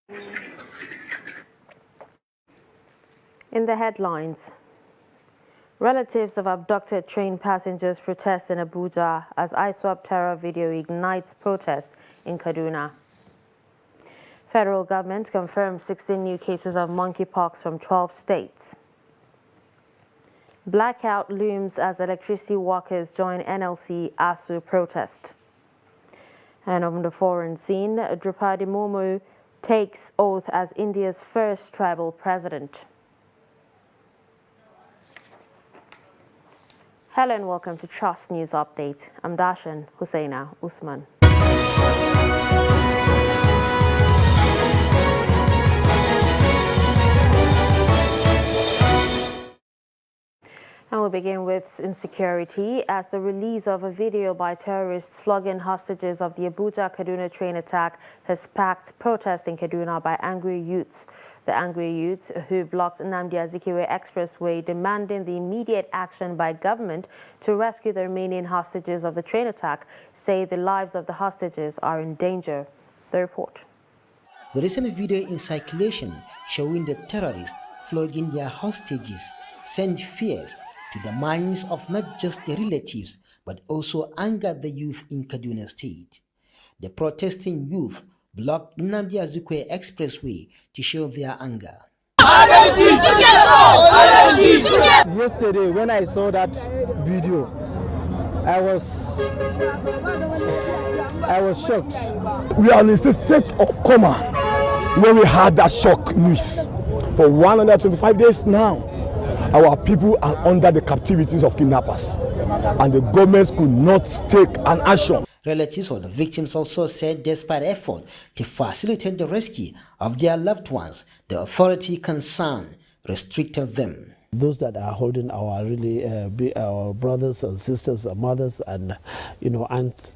In the headlines, relatives of abducted train passengers protest in Abuja as ISWAP terror video ignites protest in Kaduna. Federal government confirms 16 new cases of monkeypox from 12 states. Blackout looms as electricity workers join NLC ASU protest. And on the foreign scene, Draupadi Murmu takes oath as India's first tribal president. Hello and welcome to Trust News Update. I'm Dashan Hussaina Usman. And we'll begin with insecurity as the release of a video by terrorists flogging hostages of the Abuja-Kaduna train attack has sparked protests in Kaduna by angry youths. The angry youths who blocked Nnamdi Azikiwe Expressway demanding the immediate action by government to rescue the remaining hostages of the train attack say the lives of the hostages are in danger. The report. The recent video in circulation showing the terrorists flogging their hostages sent fears to the minds of not just the relatives but also angered the youth in Kaduna State. The protesting youth blocked Nnamdi Azikiwe Expressway to show their anger. Yesterday, when I saw that video, I was shocked. We are in a state of coma when we had that shock news. For 125 days now, our people are under the captivities of kidnappers, and the government could not take an action. Relatives of the victims also said despite effort to facilitate the rescue of their loved ones, the authority concerned restricted them. Those that are holding our our brothers and sisters and mothers and aunts,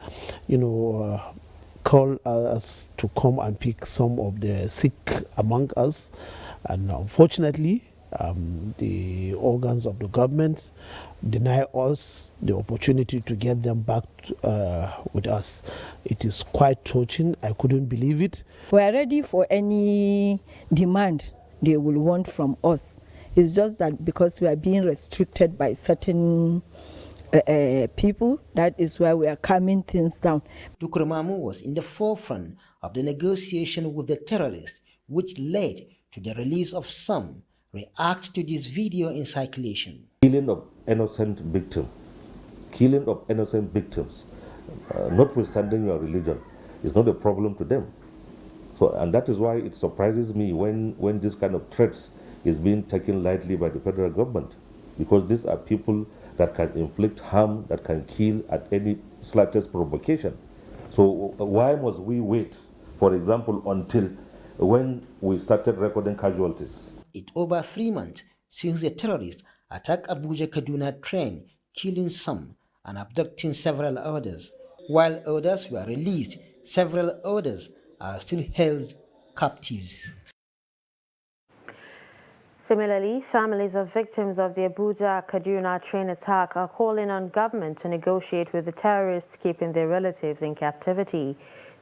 call us to come and pick some of the sick among us, and unfortunately, the organs of the government deny us the opportunity to get them back with us. It is quite touching. I couldn't believe it. We are ready for any demand they will want from us. It's just that because we are being restricted by certain people, that is why we are calming things down. Tukur Mamu was in the forefront of the negotiation with the terrorists, which led to the release of some. React to this video in circulation. Killing of innocent victims, notwithstanding your religion, is not a problem to them. So, and that is why it surprises me when this kind of threats is being taken lightly by the federal government, because these are people that can inflict harm, that can kill at any slightest provocation. So why must we wait, for example, until when we started recording casualties? It's over 3 months since the terrorists attacked Abuja-Kaduna train, killing some and abducting several others. While others were released, several others are still held captives. Similarly, families of victims of the Abuja-Kaduna train attack are calling on government to negotiate with the terrorists keeping their relatives in captivity.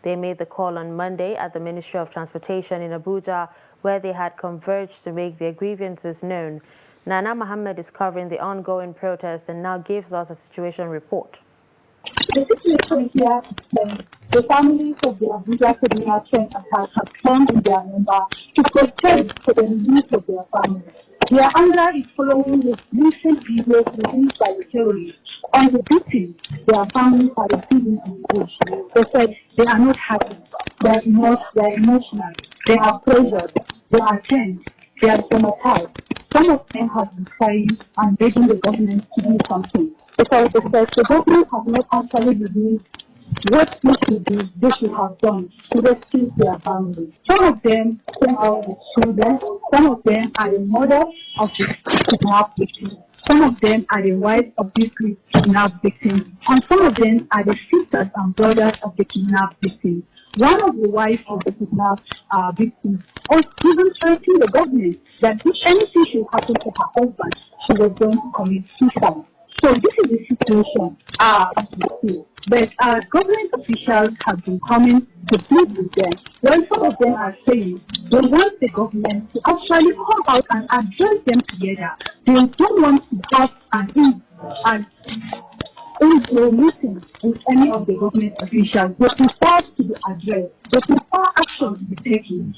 They made the call on Monday at the Ministry of Transportation in Abuja, where they had converged to make their grievances known. Nana Mohammed is covering the ongoing protest and now gives us a situation report. The situation here is the families of the Abuja-Kaduna train attack have come in their number to protest for the release of their families. Their anger is following the recent videos released by the terrorists on the beating their families are receiving in the bush. They said they are not happy, they are emotional, they are pressured, they are tense, they are traumatized. Some of them have been crying and begging the government to do something, because they said the government has not actually revealed what they should have done to rescue their families. Some of them came out with children, some of them are the mothers of the kidnapped victims, some of them are the wives of these kidnapped victims, and some of them are the sisters and brothers of the kidnapped victims. One of the wives of the kidnapped victims was even threatening the government that if anything should happen to her husband, she was going to commit suicide. So this is the situation as we see. but government officials have been coming to plead with them. When some of them are saying they want the government to actually come out and address them together. They don't want to have an into meeting with any of the government officials. They prefer to be addressed. They prefer action to be taken.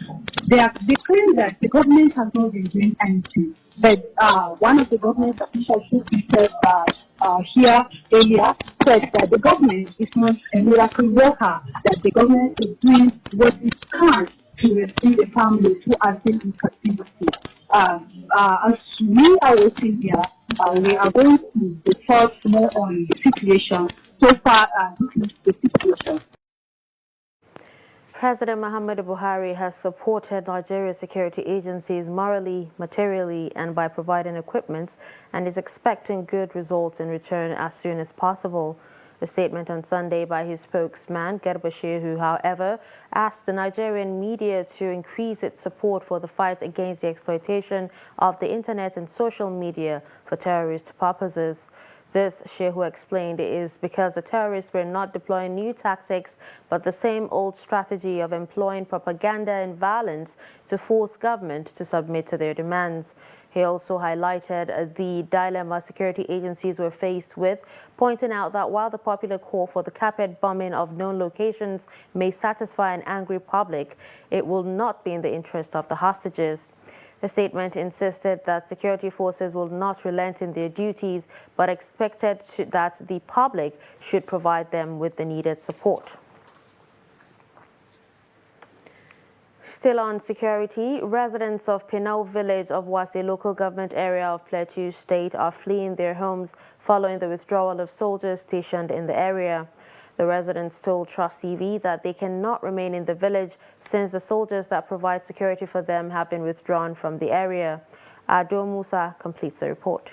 They claim that the government has not been doing anything. But one of the government officials who we said here earlier said that the government is not a miracle worker, that the government is doing what it can to rescue the families who are still in captivity. As we are waiting here, we are going to discuss more on the situation. So far, this is the situation. President Muhammadu Buhari has supported Nigeria's security agencies morally, materially, and by providing equipment, and is expecting good results in return as soon as possible. A statement on Sunday by his spokesman, Garba Shehu, however, asked the Nigerian media to increase its support for the fight against the exploitation of the internet and social media for terrorist purposes. This, Shehu explained, is because the terrorists were not deploying new tactics, but the same old strategy of employing propaganda and violence to force government to submit to their demands. He also highlighted the dilemma security agencies were faced with, pointing out that while the popular call for the carpet bombing of known locations may satisfy an angry public, it will not be in the interest of the hostages. The statement insisted that security forces will not relent in their duties, but expected that the public should provide them with the needed support. Still on security, residents of Pinau village of Wase local government area of Plateau State are fleeing their homes following the withdrawal of soldiers stationed in the area. The residents told Trust TV that they cannot remain in the village since the soldiers that provide security for them have been withdrawn from the area. Ado Musa completes the report.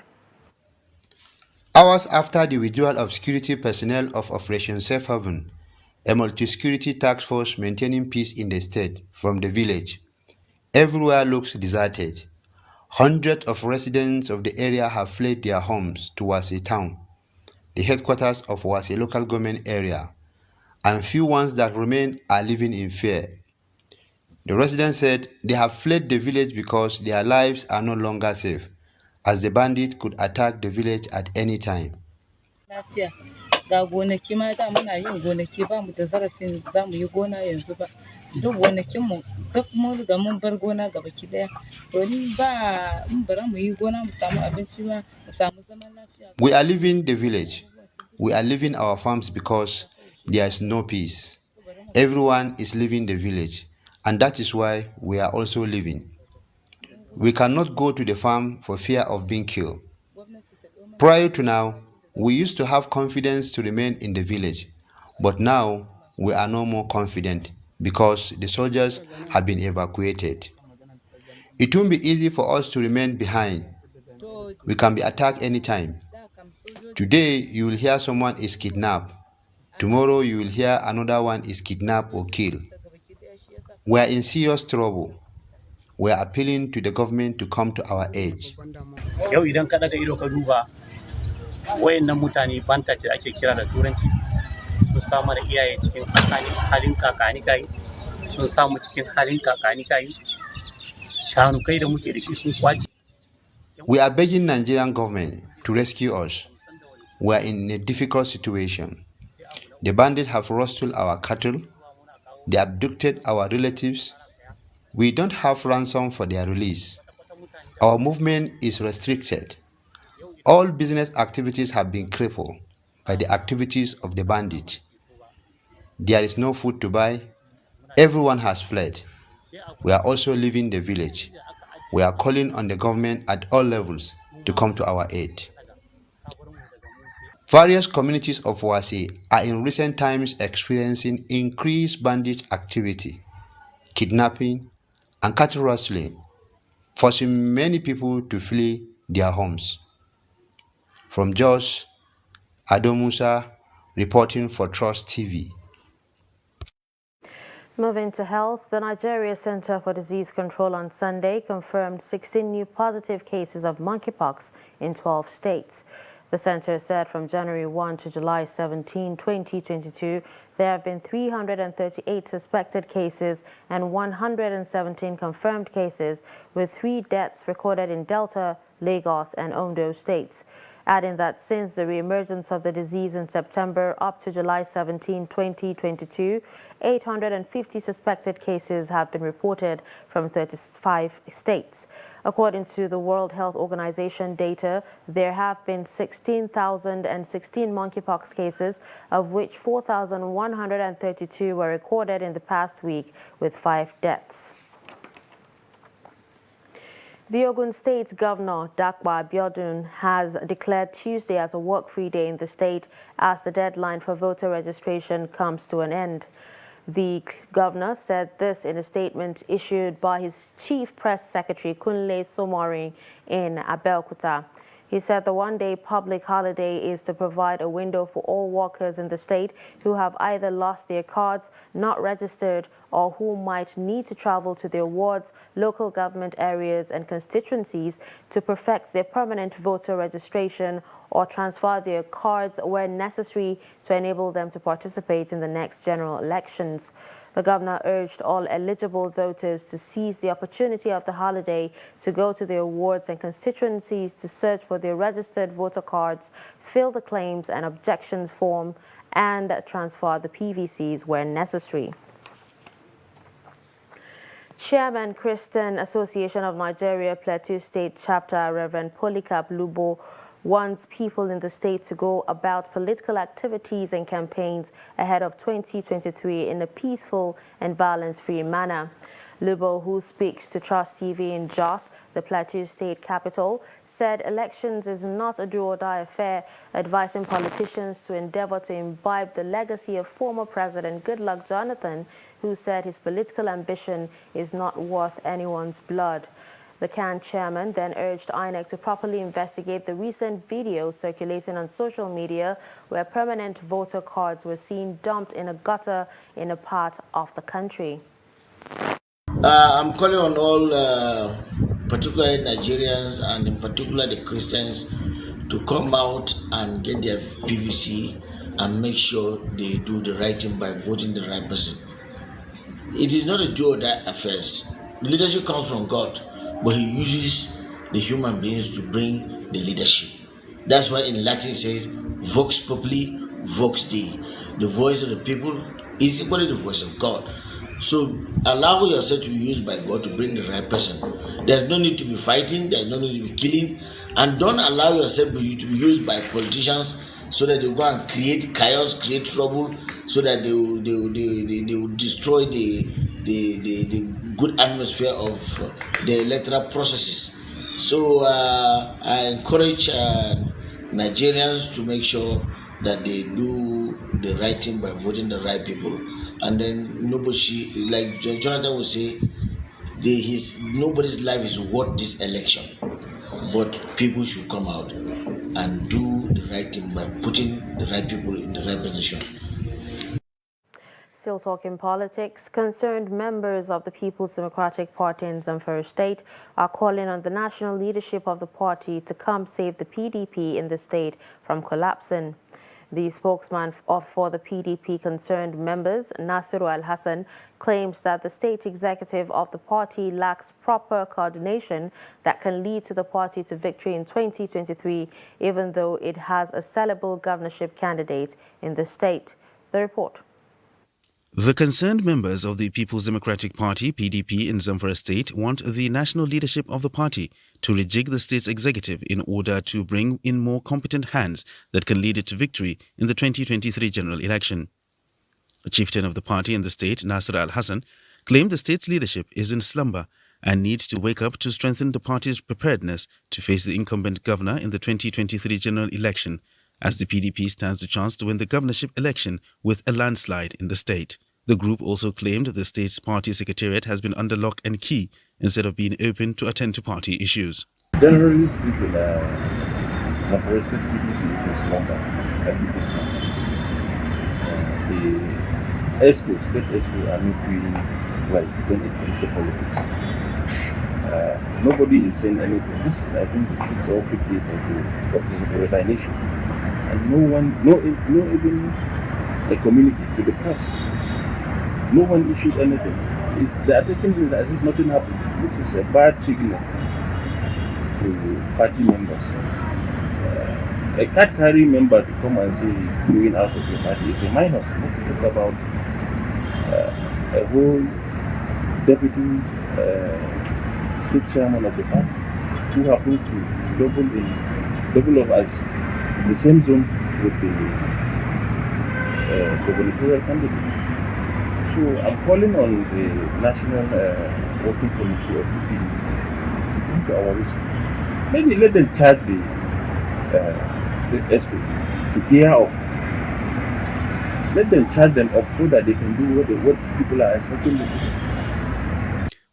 Hours after the withdrawal of security personnel of Operation Safe Haven, a multi-security task force maintaining peace in the state, from the village, everywhere looks deserted. Hundreds of residents of the area have fled their homes to Wase town, the headquarters of Wase local government area, and few ones that remain are living in fear. The residents said they have fled the village because their lives are no longer safe, as the bandit could attack the village at any time. Ga gonaki ma da muna yin gonaki ba mu da zarafin za mu yi gona yanzu ba, duk gonakinmu duk mun riga mun bar gona gabaki daya, to ni ba mun bara mu yi gona mu samu abinci ba, mu samu zaman lafiya. We are leaving the village. We are leaving our farms because there is no peace. Everyone is leaving the village, and that is why we are also leaving. We cannot go to the farm for fear of being killed. Prior to now, we used to have confidence to remain in the village, but now we are no more confident because the soldiers have been evacuated. It won't be easy for us to remain behind. We can be attacked anytime. Today you will hear someone is kidnapped. Tomorrow you will hear another one is kidnapped or killed. We are in serious trouble. We are appealing to the government to come to our aid. Yau idan ka daga ido ka duba wayannan mutane banta ce ake kira da turanci, sun samu da iyaye cikin halin kakani kai, sun samu cikin halin kakani kai, shanukai da muke da shi sun kwace. We are begging Nigerian government to rescue us. We are in a difficult situation. The bandits have rustled our cattle. They abducted our relatives. We don't have ransom for their release. Our movement is restricted. All business activities have been crippled by the activities of the bandit. There is no food to buy. Everyone has fled. We are also leaving the village. We are calling on the government at all levels to come to our aid. Various communities of Wase are in recent times experiencing increased bandit activity, kidnapping, and cattle rustling, forcing many people to flee their homes. From Jos, Ado Musa reporting for Trust TV. Moving to health, the Nigeria Center for Disease Control on Sunday confirmed 16 new positive cases of monkeypox in 12 states. The center said from January 1 to July 17, 2022, there have been 338 suspected cases and 117 confirmed cases, with 3 deaths recorded in Delta, Lagos, and Ondo states, adding that since the reemergence of the disease in September up to July 17, 2022, 850 suspected cases have been reported from 35 states. According to the World Health Organization data, there have been 16,016 monkeypox cases, of which 4,132 were recorded in the past week, with 5 deaths. The Ogun State Governor, Dakwa Abiodun, has declared Tuesday as a work-free day in the state as the deadline for voter registration comes to an end. The governor said this in a statement issued by his chief press secretary, Kunle Somorin, in Abeokuta. He said the one-day public holiday is to provide a window for all workers in the state who have either lost their cards, not registered, or who might need to travel to their wards, local government areas, and constituencies to perfect their permanent voter registration or transfer their cards where necessary to enable them to participate in the next general elections. The governor urged all eligible voters to seize the opportunity of the holiday to go to their wards and constituencies to search for their registered voter cards, fill the claims and objections form, and transfer the PVCs where necessary. Chairman, Christian Association of Nigeria, Plateau State Chapter, Reverend Polycarp Lubo, wants people in the state to go about political activities and campaigns ahead of 2023 in a peaceful and violence-free manner. Lubo, who speaks to Trust TV in Jos, the Plateau State capital, said elections is not a do-or-die affair, advising politicians to endeavor to imbibe the legacy of former President Goodluck Jonathan, who said his political ambition is not worth anyone's blood. The CAN chairman then urged INEC to properly investigate the recent video circulating on social media where permanent voter cards were seen dumped in a gutter in a part of the country. I'm calling on all, particularly Nigerians and in particular the Christians, to come out and get their PVC and make sure they do the right thing by voting the right person. It is not a do-or-die affair. Leadership comes from God, but He uses the human beings to bring the leadership. That's why in Latin it says, Vox Populi, Vox Dei. The voice of the people is equally the voice of God. So allow yourself to be used by God to bring the right person. There's no need to be fighting, there's no need to be killing, and don't allow yourself to be used by politicians so that they go and create chaos, create trouble, so that they will destroy the good atmosphere of the electoral processes. So I encourage Nigerians to make sure that they do the right thing by voting the right people. And then nobody, like Jonathan would say, nobody's life is worth this election. But people should come out and do the right thing by putting the right people in the right position. Still talking politics, concerned members of the People's Democratic Party in Zamfara State are calling on the national leadership of the party to come save the PDP in the state from collapsing. The spokesman for the PDP concerned members, Nasiru Al-Hassan, claims that the state executive of the party lacks proper coordination that can lead to the party to victory in 2023, even though it has a sellable governorship candidate in the state. The report. The concerned members of the People's Democratic Party, PDP, in Zamfara State want the national leadership of the party to rejig the state's executive in order to bring in more competent hands that can lead it to victory in the 2023 general election. A chieftain of the party in the state, Nasir Al-Hassan, claimed the state's leadership is in slumber and needs to wake up to strengthen the party's preparedness to face the incumbent governor in the 2023 general election, as the PDP stands a chance to win the governorship election with a landslide in the state. The group also claimed the state's party secretariat has been under lock and key instead of being open to attend to party issues. Generally speaking, Zamfara State PDP is no longer as it is now. The state SQ are not really well when it comes to politics. Nobody is saying anything. This is, I think, the 6th or 5th of the resignation. And no even a communique to the press. No one issued anything. They are taking this as if nothing happened, which is a bad signal to party members. A card-carrying member to come and say he's going out of the party is a minus. Not to talk about a whole deputy state chairman of the party who happens to double up as in the same zone with the gubernatorial candidate. So I'm calling on the National Working Committee of the PDP to come to our rescue. Maybe let them charge the state SQ to gear up. Let them charge them up so that they can do what people are expecting them to do.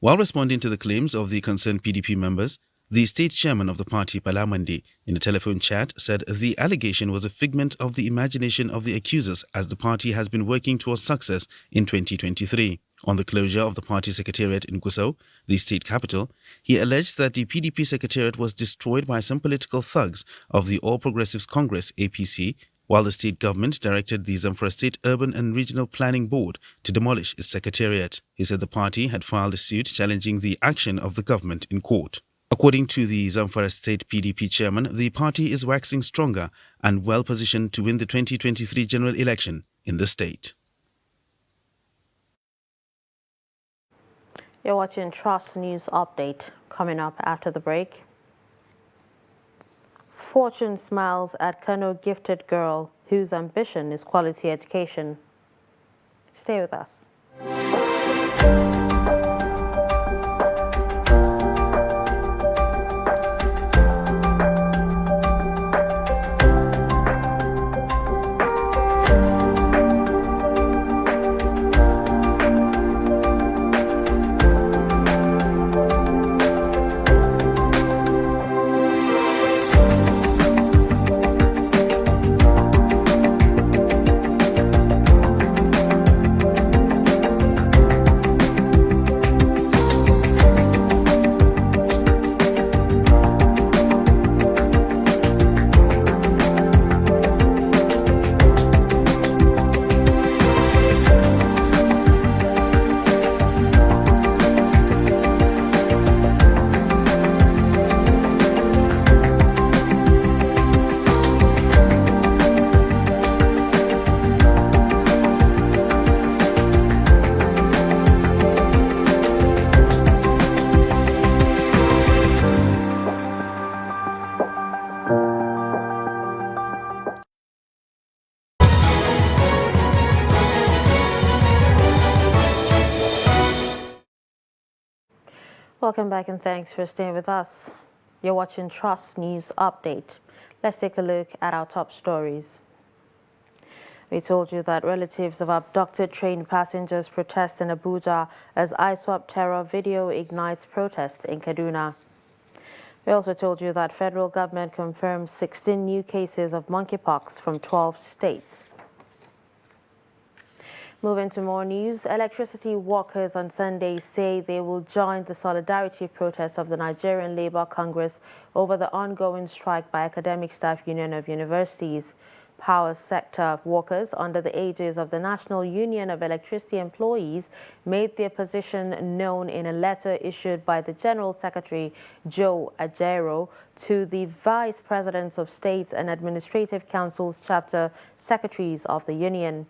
While responding to the claims of the concerned PDP members, the state chairman of the party, Bala Mande, in a telephone chat said the allegation was a figment of the imagination of the accusers as the party has been working towards success in 2023. On the closure of the party secretariat in Gusau, the state capital, he alleged that the PDP secretariat was destroyed by some political thugs of the All Progressives Congress, APC, while the state government directed the Zamfara State Urban and Regional Planning Board to demolish its secretariat. He said the party had filed a suit challenging the action of the government in court. According to the Zamfara State PDP chairman, the party is waxing stronger and well positioned to win the 2023 general election in the state. You're watching Trust News Update. Coming up after the break. Fortune smiles at Kano gifted girl whose ambition is quality education. Stay with us. Welcome back and thanks for staying with us. You're watching Trust News Update. Let's take a look at our top stories. We told you that relatives of abducted train passengers protest in Abuja as ISWAP terror video ignites protests in Kaduna. We also told you that federal government confirms 16 new cases of monkeypox from 12 states. Moving to more news, electricity workers on Sunday say they will join the solidarity protest of the Nigerian Labour Congress over the ongoing strike by Academic Staff Union of Universities. Power sector workers under the aegis of the National Union of Electricity Employees made their position known in a letter issued by the General Secretary, Joe Ajero, to the Vice Presidents of States and Administrative Councils chapter secretaries of the union.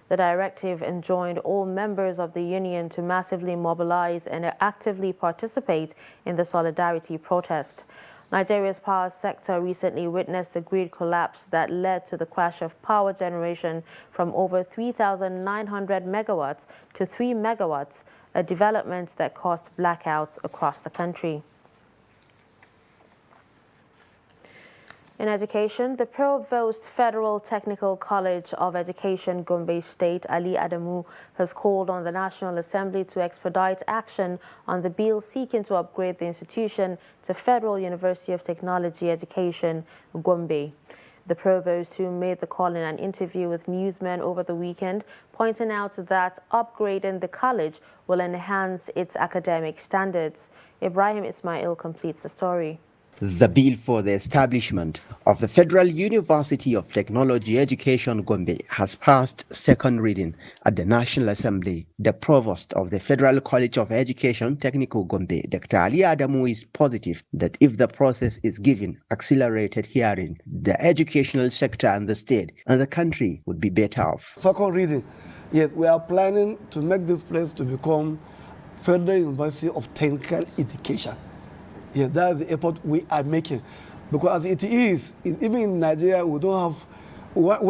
The directive enjoined all members of the union to massively mobilize and actively participate in the solidarity protest. Nigeria's power sector recently witnessed a grid collapse that led to the crash of power generation from over 3,900 megawatts to 3 megawatts, a development that caused blackouts across the country. In education, the Provost Federal Technical College of Education, Gombe State, Ali Adamu, has called on the National Assembly to expedite action on the bill seeking to upgrade the institution to Federal University of Technology Education, Gombe. The provost, who made the call in an interview with newsmen over the weekend, pointing out that upgrading the college will enhance its academic standards. Ibrahim Ismail completes the story. The bill for the establishment of the Federal University of Technology Education Gombe has passed second reading at the National Assembly. The provost of the Federal College of Education Technical Gombe, Dr. Ali Adamu, is positive that if the process is given accelerated hearing, the educational sector and the state and the country would be better off. Second reading, yes, we are planning to make this place to become Federal University of Technical Education. Yes, that's the effort we are making. Because as it is, even in Nigeria, we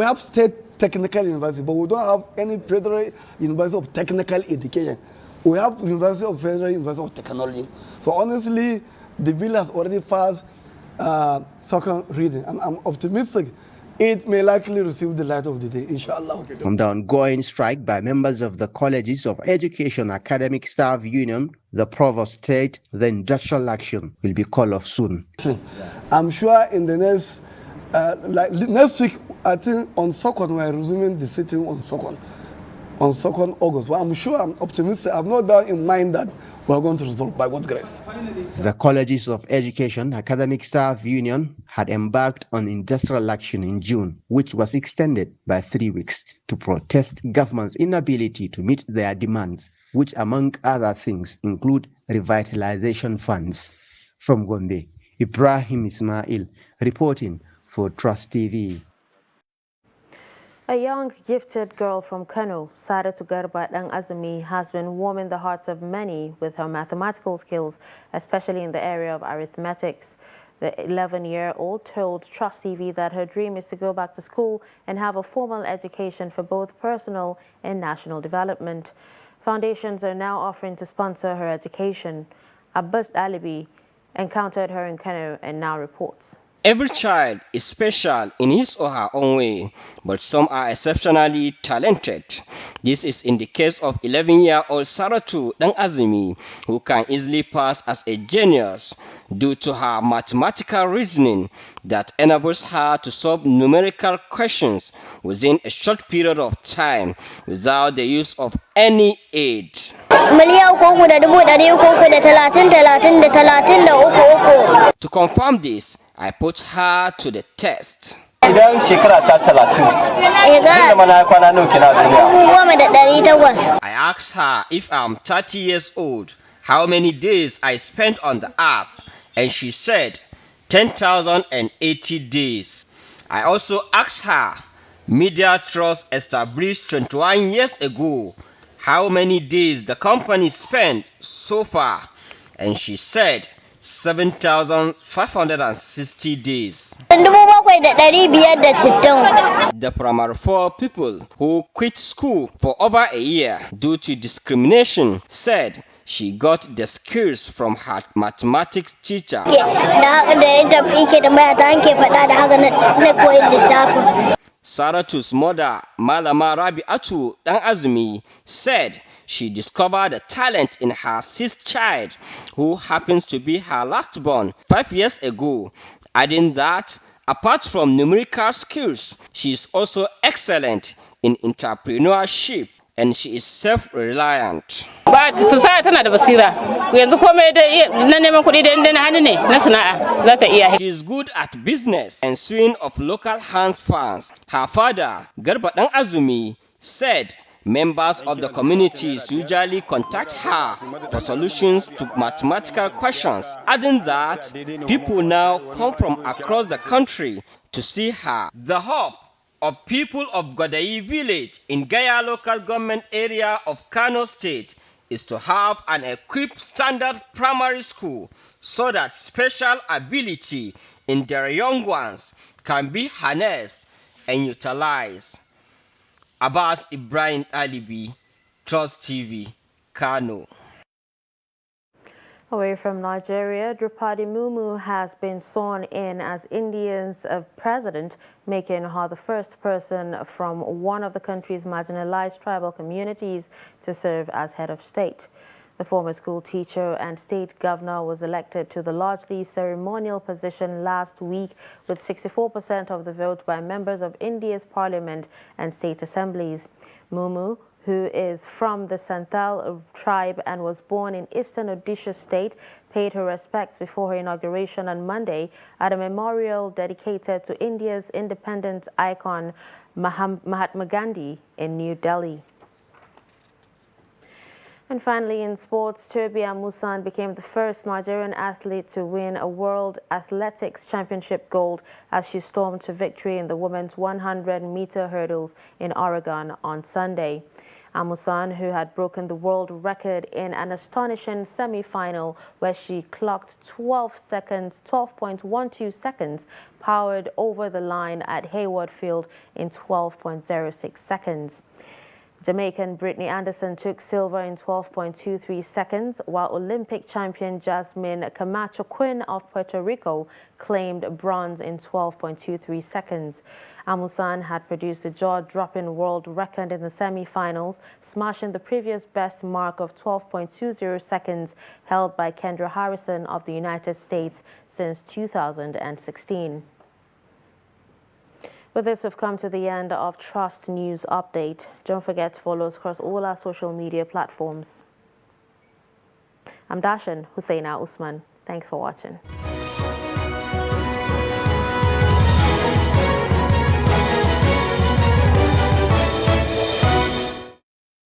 have state technical university, but we don't have any Federal University of Technical Education. We have University of Federal University of Technology. So honestly, the bill has already passed second reading, and I'm optimistic it may likely receive the light of the day, inshallah. From the ongoing strike by members of the Colleges of Education Academic Staff Union, the provost said the industrial action will be called off soon. I'm sure in the next week, I think on 2nd, we are resuming the sitting on 2nd August. But I'm sure, I'm optimistic. I've no doubt in mind that we are going to resolve by God's grace. The Colleges of Education Academic Staff Union had embarked on industrial action in June, which was extended by 3 weeks to protest government's inability to meet their demands, which among other things include revitalization funds. From Gombe, Ibrahim Ismail reporting for Trust TV. A young, gifted girl from Kano, Saratu Garba Dang Azumi, has been warming the hearts of many with her mathematical skills, especially in the area of arithmetics. The 11-year-old told Trust TV that her dream is to go back to school and have a formal education for both personal and national development. Foundations are now offering to sponsor her education. Abbas Alibi encountered her in Kano and now reports. Every child is special in his or her own way, but some are exceptionally talented. This is in the case of 11-year-old Saratu Dang Azumi, who can easily pass as a genius due to her mathematical reasoning that enables her to solve numerical questions within a short period of time without the use of any aid. To confirm this, I put her to the test. I asked her if I'm 30 years old, how many days I spent on the earth, and she said 10,080 days. I also asked her, Media Trust established 21 years ago, how many days the company spent so far, and she said 7,560 days. The primary 4 people who quit school for over a year due to discrimination said she got the skills from her mathematics teacher. Saratu's mother, Malama Rabi'atu Dang Azumi, said she discovered a talent in her 6th child, who happens to be her last born, 5 years ago, adding that apart from numerical skills, she is also excellent in entrepreneurship and she is self-reliant. She is good at business and sewing of local hands fans. Her father, Garba Dang Azumi, said members of the communities usually contact her for solutions to mathematical questions, adding that people now come from across the country to see her. The hope of people of Godai village in Gaya local government area of Kano State is to have an equipped standard primary school so that special ability in their young ones can be harnessed and utilized. Abbas Ibrahim Alibi, Trust TV, Kano. Away from Nigeria, Drupadi Mumu has been sworn in as India's president, making her the first person from one of the country's marginalized tribal communities to serve as head of state. The former school teacher and state governor was elected to the largely ceremonial position last week with 64% of the vote by members of India's parliament and state assemblies. Mumu, who is from the Santhal tribe and was born in eastern Odisha state, paid her respects before her inauguration on Monday at a memorial dedicated to India's independence icon Mahatma Gandhi in New Delhi. And finally, in sports, Tobi Amusan became the first Nigerian athlete to win a World Athletics Championship gold as she stormed to victory in the women's 100-meter hurdles in Oregon on Sunday. Amusan, who had broken the world record in an astonishing semi-final where she clocked 12.12 seconds, powered over the line at Hayward Field in 12.06 seconds. Jamaican Brittany Anderson took silver in 12.23 seconds, while Olympic champion Jasmine Camacho Quinn of Puerto Rico claimed bronze in 12.23 seconds. Amusan had produced a jaw-dropping world record in the semi-finals, smashing the previous best mark of 12.20 seconds held by Kendra Harrison of the United States since 2016. With this, we've come to the end of Trust News Update. Don't forget to follow us across all our social media platforms. I'm Dashan Husseina Usman. Thanks for watching.